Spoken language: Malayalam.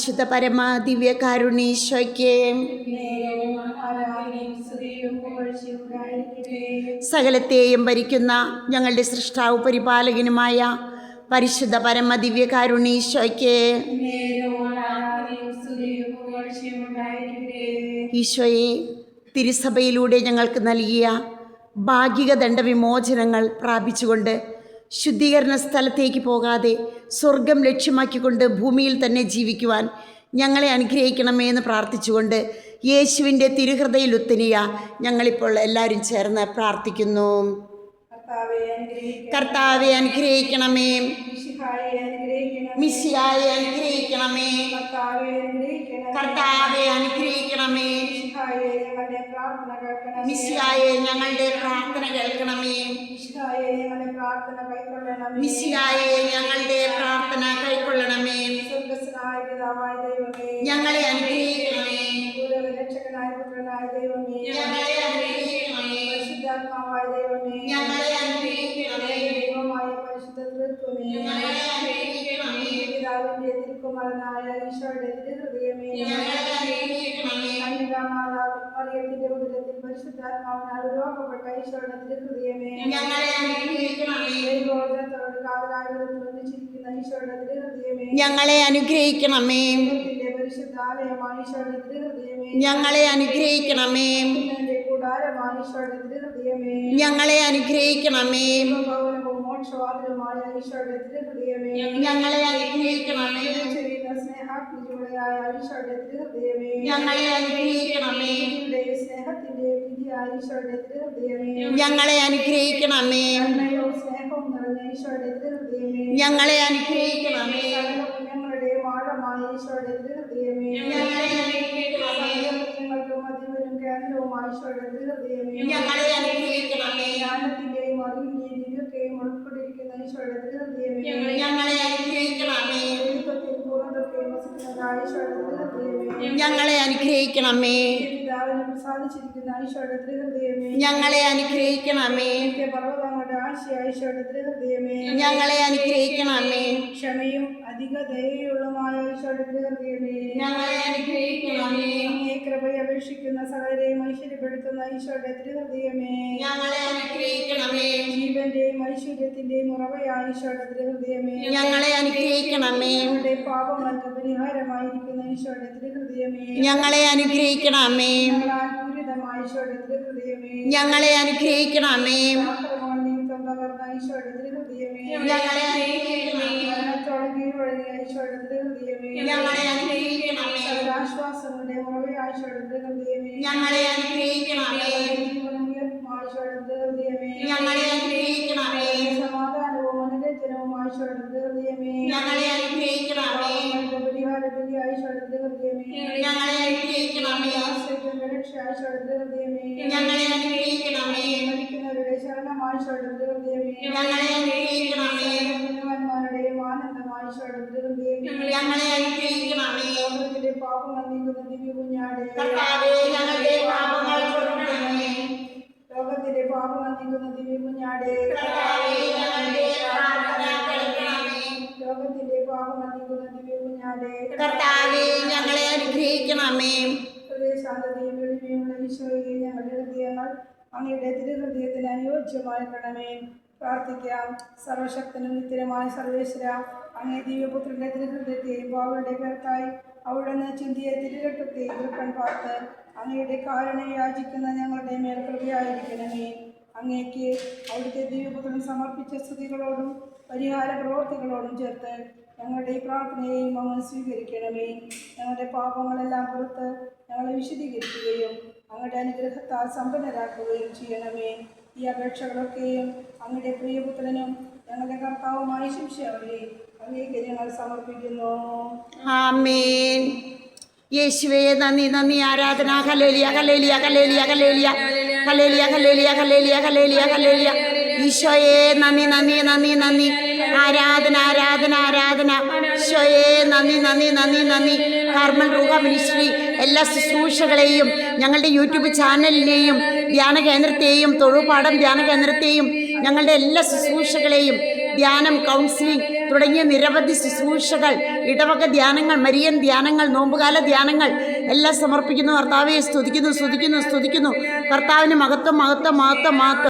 പരിശുദ്ധ പരമ ദിവ്യകാരുണീശോയ്ക്ക് സകലത്തെയും ഭരിക്കുന്ന ഞങ്ങളുടെ സൃഷ്ടാവ് പരിപാലകനുമായ പരിശുദ്ധ പരമ ദിവ്യകാരുണീശോയ്ക്ക് ഈശോയെ, തിരുസഭയിലൂടെ ഞങ്ങൾക്ക് നൽകിയ ഭാഗിക ദണ്ഡവിമോചനങ്ങൾ പ്രാപിച്ചുകൊണ്ട് ശുദ്ധീകരണ സ്ഥലത്തേക്ക് പോകാതെ സ്വർഗം ലക്ഷ്യമാക്കിക്കൊണ്ട് ഭൂമിയിൽ തന്നെ ജീവിക്കുവാൻ ഞങ്ങളെ അനുഗ്രഹിക്കണമേ എന്ന് പ്രാർത്ഥിച്ചുകൊണ്ട് യേശുവിൻ്റെ തിരുഹൃദയലുത്തനിയ ഞങ്ങളിപ്പോൾ എല്ലാവരും ചേർന്ന് പ്രാർത്ഥിക്കുന്നു. കർത്താവെ അനുഗ്രഹിക്കണമേ, മിശിഹായെ അനുഗ്രഹിക്കണമേ, കർത്താവെ അനുഗ്രഹിക്കണമേ, മിശിഹായെ ഞങ്ങളുടെ പ്രാർത്ഥന കേൾക്കണമേ, മിശിഹായെ ഞങ്ങളുടെ പ്രാർത്ഥന കൈക്കൊള്ളണമേ, ഞങ്ങളെ അനുഗ്രഹിക്കണമേ, ഞങ്ങളെ അനുഗ്രഹിക്കണമേ, ഞങ്ങളെ അനുഗ്രഹിക്കണമേ, ഞങ്ങളെ അനുഗ്രഹിക്കണമേ, പിതാവിന്റെ തിരുക്കുമാരനായ ഈശോയുടെ തിരുഹൃദയമേ, ഞങ്ങളെ അനുഗ്രഹിക്കണമേ, മറിയത്തിന്റെ ഉദരത്തിൽ പരിശുദ്ധാത്മാവിനാൽ ഉരുവാക്കപ്പെട്ട ഈശോയുടെ തിരുഹൃദയമേ, ഞങ്ങളെ അനുഗ്രഹിക്കണമേ, ദൈവവചനത്തോട് കാതലായ ബന്ധിച്ചിരിക്കുന്ന ഈശോയുടെ തിരുഹൃദയമേ, ഞങ്ങളെ അനുഗ്രഹിക്കണമേ, പരിശുദ്ധാലയമായ ഈശോയുടെ തിരുഹൃദയമേ, ഞങ്ങളെ അനുഗ്രഹിക്കണമേ, കൂടാരമായ ഈശോയുടെ തിരുഹൃദയമേ, ഞങ്ങളെ അനുഗ്രഹിക്കണമേ, മോക്ഷവാദനമായ ഈശോയുടെ തിരുഹൃദയമേ, ഞങ്ങളെ അനുഗ്രഹിക്കണമേ, സ്നേഹാഗ്നിജുളയായ ഈശോയുടെ തിരുഹൃദയമേ, ഞങ്ങളെ അനുഗ്രഹിക്കണമേ, സ്നേഹത്തിന്റെ വിധിയായ ഈശോയുടെ തിരുഹൃദയമേ, ഞങ്ങളെ അനുഗ്രഹിക്കണമേ, സ്നേഹവും നിറഞ്ഞ ഈശോയുടെ തിരുഹൃദയമേ, ഞങ്ങളെ അനുഗ്രഹിക്കണമേ, ഞങ്ങളുടെ ആഴമായ ഈശോയുടെ തിരുഹൃദയമേ, ഞങ്ങളെ അനുഗ്രഹിക്കണമേ, ഞങ്ങൾക്ക് മതിവനും കേന്ദ്രവുമായ ഈശോയുടെ തിരുഹൃദയമേ, ഞങ്ങളെ അനുഗ്രഹിക്കണമേ, ജ്ഞാനത്തിന്റെയും അറിവിന്റെയും ദിവ്യത്തെയും ഉൾപ്പെട്ടിരിക്കുന്ന ഈശോയുടെ തിരുഹൃദയമേ, ഞങ്ങളെ അനുഗ്രഹിക്കണമേ, ഞങ്ങളെ അനുഗ്രഹിക്കണമേ, പിതാവിനെ പ്രസാദിച്ചിരിക്കുന്ന ഈശോയുടെ തിരുഹൃദയമേ, ഞങ്ങളെ അനുഗ്രഹിക്കണമേ, പർവ്വതങ്ങളുടെ ആശയ ഈശോയുടെ തിരുഹൃദയമേ, ഞങ്ങളെ അനുഗ്രഹിക്കണമേ, ക്ഷമയും അധിക ദയയുള്ളതുമായ ഈശോയുടെ തിരുഹൃദയമേ, ഞങ്ങളെ അനുഗ്രഹിക്കണമേ, കൃപയെ അപേക്ഷിക്കുന്ന സകലരെയും ഐശ്വര്യപ്പെടുത്തുന്ന ഈശോയുടെ തിരുഹൃദയമേ, ഞങ്ങളെ അനുഗ്രഹിക്കണമേ, ജീവന്റെയും ഐശ്വര്യത്തിന്റെയും ഉറവയായ ഈശോയുടെ തിരുഹൃദയമേ, ഞങ്ങളെ അനുഗ്രഹിക്കണമേ, ഞങ്ങളുടെ പാപങ്ങൾക്ക് പരിഹാരമായിരിക്കുന്ന ഈശോയുടെ തിരുഹൃദയമേ, ഞങ്ങളെ അനുഗ്രഹിക്കണമേ, പൂരിതമായ ഈശോയുടെ തിരുഹൃദയമേ, ഞങ്ങളെ അനുഗ്രഹിക്കണമേ, നിമിത്തം തകർന്ന ഈശോയുടെ തിരുഹൃദയമേ, ഞങ്ങളെ അനുഗ്രഹിക്കണമേ, മരണത്തോളം കീഴ്വഴങ്ങിയ ഈശോയുടെ തിരുഹൃദയമേ, ഞങ്ങളെ അനുഗ്രഹിക്കണമേ, സകലാശ്വാസങ്ങളുടെ ഉറവയായ ഈശോയുടെ തിരുഹൃദയമേ, ഞങ്ങളെ അനുഗ്രഹിക്കണമേ, ജീവനുയർത്തുമായ ഈശോയുടെ തിരുഹൃദയമേ, ഞങ്ങളെ അനുഗ്രഹിക്കണമേ, സമാധാനവും അനുരഞ്ജനവുമായ ഈശോയുടെ തിരുഹൃദയമേ, ഞങ്ങളെ അനുഗ്രഹിക്കണമേ, പരിഹാരബലിയായ ഈശോയുടെ തിരുഹൃദയമേ, ഞങ്ങളെ അനുഗ്രഹിക്കണമേ, രക്ഷയായ ഈശോയുടെ തിരുഹൃദയമേ, ഞങ്ങളെ അനുഗ്രഹിക്കണമേ, മരിക്കുന്നവരുടെ ശരണമായ ഈശോയുടെ തിരുഹൃദയമേ, ഞങ്ങളെ അനുഗ്രഹിക്കണമേ, പുണ്യവാന്മാരുടെയും ആനന്ദമായ ഈശോയുടെ തിരുഹൃദയമേ, ഞങ്ങളെ അനുഗ്രഹിക്കണമേ, ലോകത്തിന്റെ പാപങ്ങൾ നീക്കുന്ന ദിവ്യ കുഞ്ഞാടേ, കർത്താവേ ഞങ്ങളുടെ പാപങ്ങൾ പൊറുക്കണമേ, ലോകത്തിന്റെ പാപങ്ങൾ നീക്കുന്ന ദിവ്യ കുഞ്ഞാടേ, കർത്താവേ ഞങ്ങളുടെ പ്രാർത്ഥന കേൾക്കണമേ, ലോകത്തിന്റെ പാപങ്ങൾ നീക്കുന്ന ദിവ്യ കുഞ്ഞാടേ, കർത്താവേ ഞങ്ങളെ അനുഗ്രഹിക്കണമേ, ഹൃദയശാന്തതയും എളിമയുള്ള ഈശോയെ ഞങ്ങളുടെ ഹൃദയങ്ങൾ അങ്ങയുടെ തിരുഹൃദയത്തിന് അനുയോജ്യമാക്കണമേ. പ്രാർത്ഥിക്കാം. സർവശക്തനും നിത്യനുമായ സർവേശ്വര, അങ്ങേ ദിവ്യപുത്രന്റെ തിരുഹൃദയത്തെയും പാവങ്ങളുടെ പേർക്കായി അവിടുന്ന് ചിന്തിയ തിരുരക്തത്തെയും ദുഃഖം പാർത്ത് അങ്ങയുടെ കാരുണ്യം യാചിക്കുന്ന ഞങ്ങളുടെ മേൽ കൃപയായിരിക്കണമേ. അങ്ങേക്ക് അവിടുത്തെ ദിവ്യപുത്രൻ സമർപ്പിച്ച സ്തുതികളോടും പരിഹാര പ്രവർത്തികളോടും ചേർത്ത് ഞങ്ങളുടെ ഈ പ്രാർത്ഥനയെയും അങ്ങ് സ്വീകരിക്കണമേ. ഞങ്ങളുടെ പാപങ്ങളെല്ലാം പുറത്ത് ഞങ്ങളെ വിശദീകരിക്കുകയും അങ്ങയുടെ അനുഗ്രഹത്താൽ സമ്പന്നരാക്കുകയും ചെയ്യണമേ. ഈ അപേക്ഷകളൊക്കെയും അങ്ങയുടെ പ്രിയപുത്രനും ഞങ്ങളുടെ കർത്താവുമായ ശിംശോയെ അങ്ങേക്ക് ഞങ്ങൾ സമർപ്പിക്കുന്നു. ആമേൻ. യേശുവേ നന്ദി നന്ദി, ആരാധന. Hallelujah hallelujah hallelujah hallelujah hallelujah hallelujah hallelujah hallelujah hallelujah. ഈശോയെ നന്ദി നന്ദി നന്ദി നന്ദി, ആരാധന ആരാധന ആരാധന. ഈശോയെ നന്ദി നന്ദി നന്ദി നന്ദി. കാർമൽ റൂഹ മിനിസ്ട്രി എല്ലാ ശുശ്രൂഷകളെയും ഞങ്ങളുടെ യൂട്യൂബ് ചാനലിനെയും ധ്യാന കേന്ദ്രത്തെയും തൊഴുപാടം ധ്യാന കേന്ദ്രത്തെയും ഞങ്ങളുടെ എല്ലാ ശുശ്രൂഷകളെയും ധ്യാനം, കൗൺസിലിംഗ് തുടങ്ങിയ നിരവധി ശുശ്രൂഷകൾ, ഇടവക ധ്യാനങ്ങൾ, മരിയൻ ധ്യാനങ്ങൾ, നോമ്പുകാല ധ്യാനങ്ങൾ എല്ലാം സമർപ്പിക്കുന്നു. കർത്താവെ സ്തുതിക്കുന്നു, സ്തുതിക്കുന്നു, സ്തുതിക്കുന്നു. കർത്താവിന് മഹത്വം, മഹത്വം, മഹത്വം, മഹത്വം.